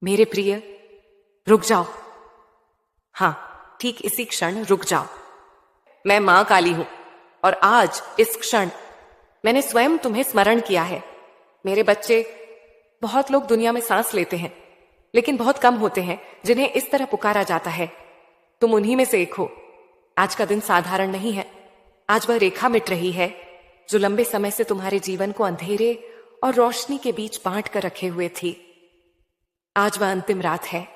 मेरे प्रिय, रुक जाओ। हाँ, ठीक इसी क्षण रुक जाओ। मैं मां काली हूं और आज इस क्षण मैंने स्वयं तुम्हें स्मरण किया है। मेरे बच्चे, बहुत लोग दुनिया में सांस लेते हैं, लेकिन बहुत कम होते हैं जिन्हें इस तरह पुकारा जाता है। तुम उन्हीं में से एक हो। आज का दिन साधारण नहीं है। आज वह रेखा मिट रही है जो लंबे समय से तुम्हारे जीवन को अंधेरे और रोशनी के बीच बांट कर रखे हुए थी। आज वह अंतिम रात है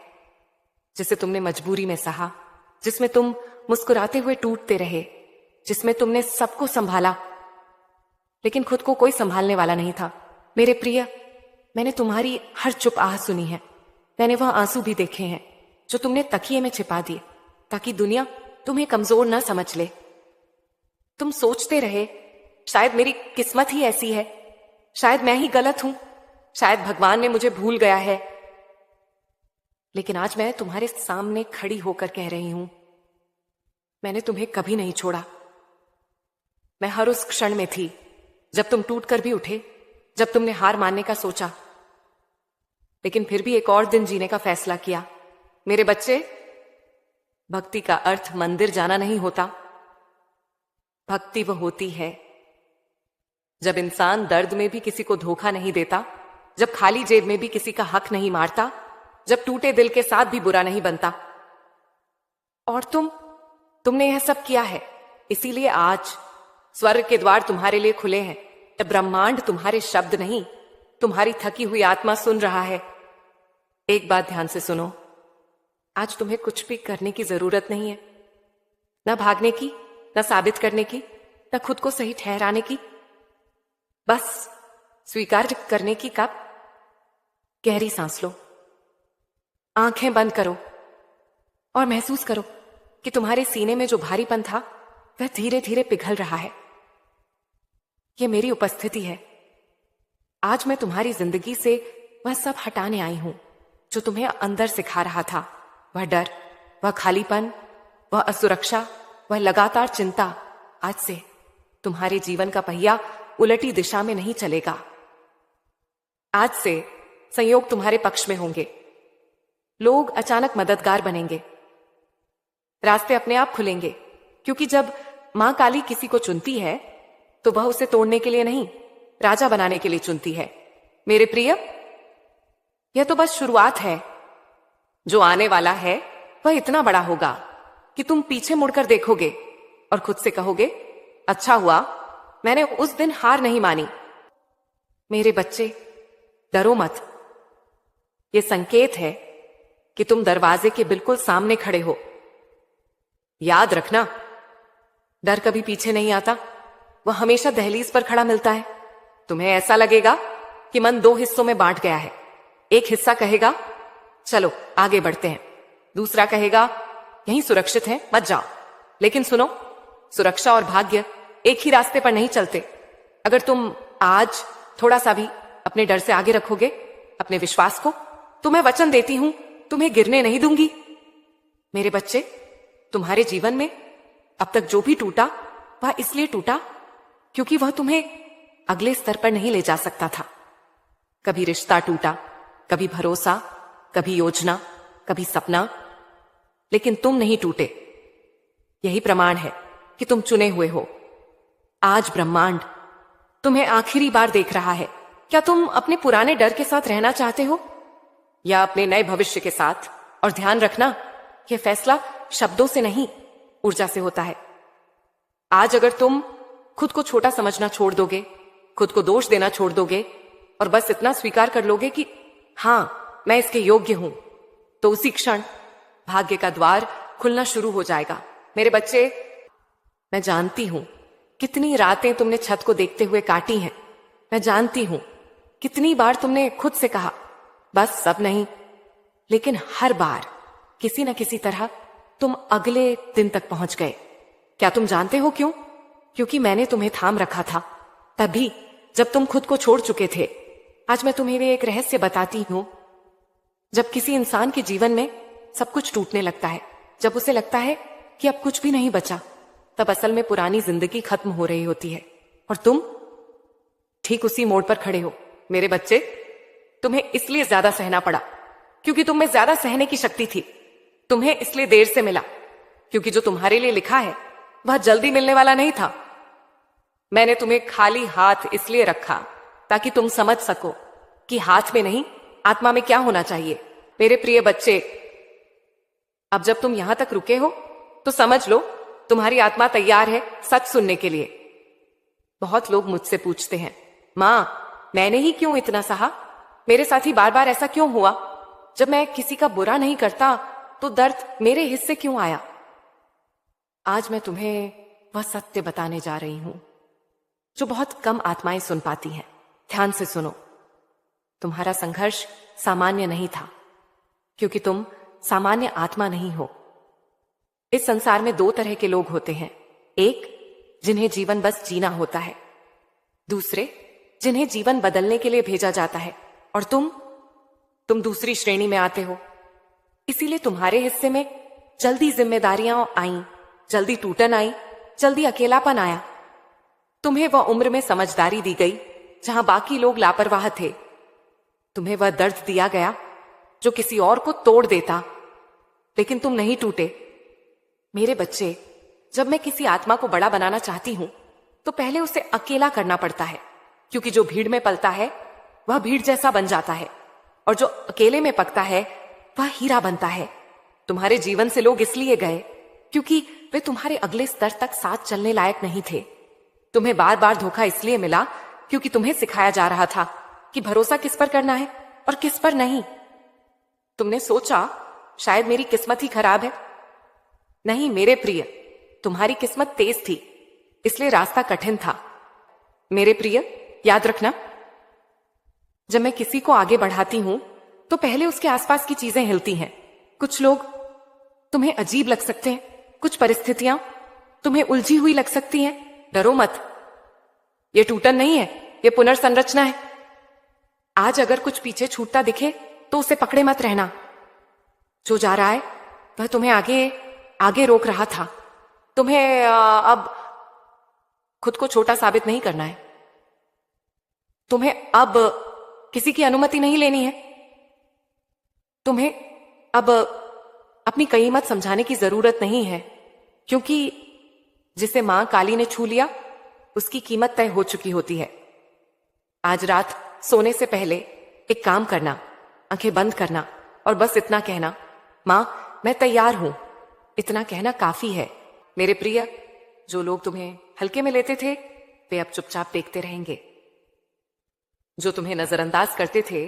जिसे तुमने मजबूरी में सहा, जिसमें तुम मुस्कुराते हुए टूटते रहे, जिसमें तुमने सबको संभाला लेकिन खुद को कोई संभालने वाला नहीं था। मेरे प्रिय, मैंने तुम्हारी हर चुप आह सुनी है। मैंने वह आंसू भी देखे हैं जो तुमने तकिए में छिपा दिए ताकि दुनिया तुम्हें कमजोर न समझ ले। तुम सोचते रहे, शायद मेरी किस्मत ही ऐसी है, शायद मैं ही गलत हूं, शायद भगवान ने मुझे भूल गया है। लेकिन आज मैं तुम्हारे सामने खड़ी होकर कह रही हूं, मैंने तुम्हें कभी नहीं छोड़ा। मैं हर उस क्षण में थी जब तुम टूट कर भी उठे, जब तुमने हार मानने का सोचा, लेकिन फिर भी एक और दिन जीने का फैसला किया। मेरे बच्चे, भक्ति का अर्थ मंदिर जाना नहीं होता। भक्ति वह होती है जब इंसान दर्द में भी किसी को धोखा नहीं देता, जब खाली जेब में भी किसी का हक नहीं मारता, जब टूटे दिल के साथ भी बुरा नहीं बनता। और तुमने यह सब किया है, इसीलिए आज स्वर्ग के द्वार तुम्हारे लिए खुले हैं। ब्रह्मांड तुम्हारे शब्द नहीं, तुम्हारी थकी हुई आत्मा सुन रहा है। एक बात ध्यान से सुनो, आज तुम्हें कुछ भी करने की जरूरत नहीं है, न भागने की, न साबित करने की, न खुद को सही ठहराने की। बस स्वीकार करने की। कब? गहरी सांस लो, आंखें बंद करो और महसूस करो कि तुम्हारे सीने में जो भारीपन था वह धीरे धीरे पिघल रहा है। यह मेरी उपस्थिति है। आज मैं तुम्हारी जिंदगी से वह सब हटाने आई हूं जो तुम्हें अंदर सिखा रहा था। वह डर, वह खालीपन, वह असुरक्षा, वह लगातार चिंता। आज से तुम्हारे जीवन का पहिया उलटी दिशा में नहीं चलेगा। आज से संयोग तुम्हारे पक्ष में होंगे। लोग अचानक मददगार बनेंगे, रास्ते अपने आप खुलेंगे, क्योंकि जब मां काली किसी को चुनती है तो वह उसे तोड़ने के लिए नहीं, राजा बनाने के लिए चुनती है। मेरे प्रिय, यह तो बस शुरुआत है। जो आने वाला है वह इतना बड़ा होगा कि तुम पीछे मुड़कर देखोगे और खुद से कहोगे, अच्छा हुआ मैंने उस दिन हार नहीं मानी। मेरे बच्चे, डरो मत। यह संकेत है कि तुम दरवाजे के बिल्कुल सामने खड़े हो। याद रखना, डर कभी पीछे नहीं आता, वह हमेशा दहलीज पर खड़ा मिलता है। तुम्हें ऐसा लगेगा कि मन दो हिस्सों में बांट गया है। एक हिस्सा कहेगा, चलो आगे बढ़ते हैं। दूसरा कहेगा, यहीं सुरक्षित है, मत जाओ। लेकिन सुनो, सुरक्षा और भाग्य एक ही रास्ते पर नहीं चलते। अगर तुम आज थोड़ा सा भी अपने डर से आगे रखोगे अपने विश्वास को, तो मैं वचन देती हूं, तुम्हें गिरने नहीं दूंगी। मेरे बच्चे, तुम्हारे जीवन में अब तक जो भी टूटा वह इसलिए टूटा क्योंकि वह तुम्हें अगले स्तर पर नहीं ले जा सकता था। कभी रिश्ता टूटा, कभी भरोसा, कभी योजना, कभी सपना, लेकिन तुम नहीं टूटे। यही प्रमाण है कि तुम चुने हुए हो। आज ब्रह्मांड तुम्हें आखिरी बार देख रहा है। क्या तुम अपने पुराने डर के साथ रहना चाहते हो या अपने नए भविष्य के साथ? और ध्यान रखना, यह फैसला शब्दों से नहीं, ऊर्जा से होता है। आज अगर तुम खुद को छोटा समझना छोड़ दोगे, खुद को दोष देना छोड़ दोगे और बस इतना स्वीकार कर लोगे कि हां, मैं इसके योग्य हूं, तो उसी क्षण भाग्य का द्वार खुलना शुरू हो जाएगा। मेरे बच्चे, मैं जानती हूं कितनी रातें तुमने छत को देखते हुए काटी हैं। मैं जानती हूं कितनी बार तुमने खुद से कहा, बस अब नहीं, लेकिन हर बार किसी न किसी तरह तुम अगले दिन तक पहुंच गए। क्या तुम जानते हो क्यों? क्योंकि मैंने तुम्हें थाम रखा था, तभी जब तुम खुद को छोड़ चुके थे। आज मैं तुम्हें भी एक रहस्य बताती हूं। जब किसी इंसान के जीवन में सब कुछ टूटने लगता है, जब उसे लगता है कि अब कुछ भी नहीं बचा, तब असल में पुरानी जिंदगी खत्म हो रही होती है और तुम ठीक उसी मोड़ पर खड़े हो। मेरे बच्चे, तुम्हें इसलिए ज्यादा सहना पड़ा क्योंकि तुम में ज्यादा सहने की शक्ति थी। तुम्हें इसलिए देर से मिला क्योंकि जो तुम्हारे लिए लिखा है वह जल्दी मिलने वाला नहीं था। मैंने तुम्हें खाली हाथ इसलिए रखा ताकि तुम समझ सको कि हाथ में नहीं, आत्मा में क्या होना चाहिए। मेरे प्रिय बच्चे, अब जब तुम यहां तक रुके हो तो समझ लो तुम्हारी आत्मा तैयार है सच सुनने के लिए। बहुत लोग मुझसे पूछते हैं, मां मैंने ही क्यों इतना सहा, मेरे साथ ही बार बार ऐसा क्यों हुआ, जब मैं किसी का बुरा नहीं करता तो दर्द मेरे हिस्से क्यों आया। आज मैं तुम्हें वह सत्य बताने जा रही हूं जो बहुत कम आत्माएं सुन पाती हैं। ध्यान से सुनो। तुम्हारा संघर्ष सामान्य नहीं था क्योंकि तुम सामान्य आत्मा नहीं हो। इस संसार में दो तरह के लोग होते हैं, एक जिन्हें जीवन बस जीना होता है, दूसरे जिन्हें जीवन बदलने के लिए भेजा जाता है। और तुम दूसरी श्रेणी में आते हो। इसीलिए तुम्हारे हिस्से में जल्दी जिम्मेदारियां आईं, जल्दी टूटन आई, जल्दी अकेलापन आया। तुम्हें वह उम्र में समझदारी दी गई जहां बाकी लोग लापरवाह थे। तुम्हें वह दर्द दिया गया जो किसी और को तोड़ देता, लेकिन तुम नहीं टूटे। मेरे बच्चे, जब मैं किसी आत्मा को बड़ा बनाना चाहती हूं तो पहले उसे अकेला करना पड़ता है, क्योंकि जो भीड़ में पलता है वह भीड़ जैसा बन जाता है और जो अकेले में पकता है वह हीरा बनता है। तुम्हारे जीवन से लोग इसलिए गए क्योंकि वे तुम्हारे अगले स्तर तक साथ चलने लायक नहीं थे। तुम्हें बार बार धोखा इसलिए मिला क्योंकि तुम्हें सिखाया जा रहा था कि भरोसा किस पर करना है और किस पर नहीं। तुमने सोचा शायद मेरी किस्मत ही खराब है। नहीं मेरे प्रिय, तुम्हारी किस्मत तेज थी, इसलिए रास्ता कठिन था। मेरे प्रिय, याद रखना, जब मैं किसी को आगे बढ़ाती हूं तो पहले उसके आसपास की चीजें हिलती हैं। कुछ लोग तुम्हें अजीब लग सकते हैं, कुछ परिस्थितियां तुम्हें उलझी हुई लग सकती हैं। डरो मत, ये टूटन नहीं है, ये पुनर्संरचना है। आज अगर कुछ पीछे छूटता दिखे तो उसे पकड़े मत रहना। जो जा रहा है वह तुम्हें आगे रोक रहा था। तुम्हें अब खुद को छोटा साबित नहीं करना है। तुम्हें अब किसी की अनुमति नहीं लेनी है। तुम्हें अब अपनी कीमत समझाने की जरूरत नहीं है, क्योंकि जिसे मां काली ने छू लिया उसकी कीमत तय हो चुकी होती है। आज रात सोने से पहले एक काम करना, आंखें बंद करना और बस इतना कहना, मां मैं तैयार हूं। इतना कहना काफी है। मेरे प्रिय, जो लोग तुम्हें हल्के में लेते थे वे अब चुपचाप देखते रहेंगे। जो तुम्हें नजरअंदाज करते थे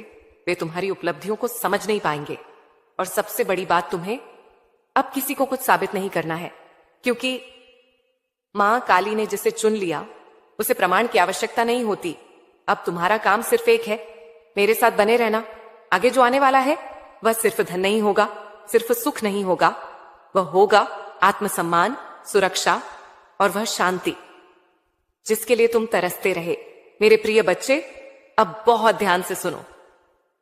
वे तुम्हारी उपलब्धियों को समझ नहीं पाएंगे। और सबसे बड़ी बात, तुम्हें अब किसी को कुछ साबित नहीं करना है, क्योंकि मां काली ने जिसे चुन लिया उसे प्रमाण की आवश्यकता नहीं होती। अब तुम्हारा काम सिर्फ एक है, मेरे साथ बने रहना। आगे जो आने वाला है वह सिर्फ धन नहीं होगा, सिर्फ सुख नहीं होगा, वह होगा आत्मसम्मान, सुरक्षा और वह शांति जिसके लिए तुम तरसते रहे। मेरे प्रिय बच्चे, अब बहुत ध्यान से सुनो।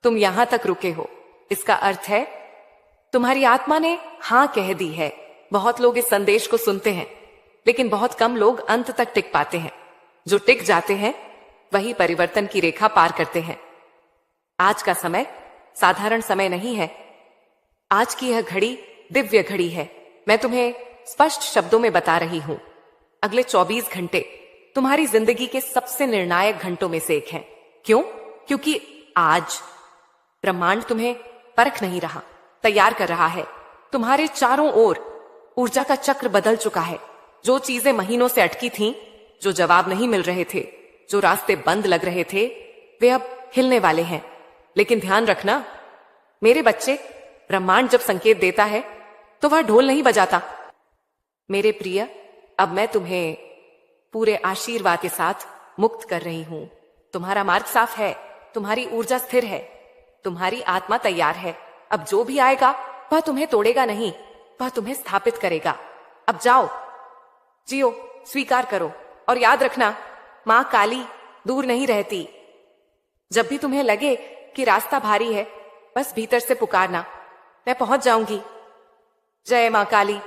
तुम यहां तक रुके हो, इसका अर्थ है तुम्हारी आत्मा ने हां कह दी है। बहुत लोग इस संदेश को सुनते हैं, लेकिन बहुत कम लोग अंत तक टिक पाते हैं। जो टिक जाते हैं वही परिवर्तन की रेखा पार करते हैं। आज का समय साधारण समय नहीं है। आज की यह घड़ी दिव्य घड़ी है। मैं तुम्हें स्पष्ट शब्दों में बता रही हूं, अगले 24 घंटे तुम्हारी जिंदगी के सबसे निर्णायक घंटों में से एक हैं। क्यों? क्योंकि आज ब्रह्मांड तुम्हें परख नहीं रहा, तैयार कर रहा है। तुम्हारे चारों ओर ऊर्जा का चक्र बदल चुका है। जो चीजें महीनों से अटकी थीं, जो जवाब नहीं मिल रहे थे, जो रास्ते बंद लग रहे थे, वे अब हिलने वाले हैं। लेकिन ध्यान रखना मेरे बच्चे, ब्रह्मांड जब संकेत देता है तो वह ढोल नहीं बजाता। मेरे प्रिय, अब मैं तुम्हें पूरे आशीर्वाद के साथ मुक्त कर रही हूं। तुम्हारा मार्ग साफ है, तुम्हारी ऊर्जा स्थिर है, तुम्हारी आत्मा तैयार है। अब जो भी आएगा वह तुम्हें तोड़ेगा नहीं, वह तुम्हें स्थापित करेगा। अब जाओ, जियो, स्वीकार करो और याद रखना, मां काली दूर नहीं रहती। जब भी तुम्हें लगे कि रास्ता भारी है, बस भीतर से पुकारना, मैं पहुंच जाऊंगी। जय मां काली।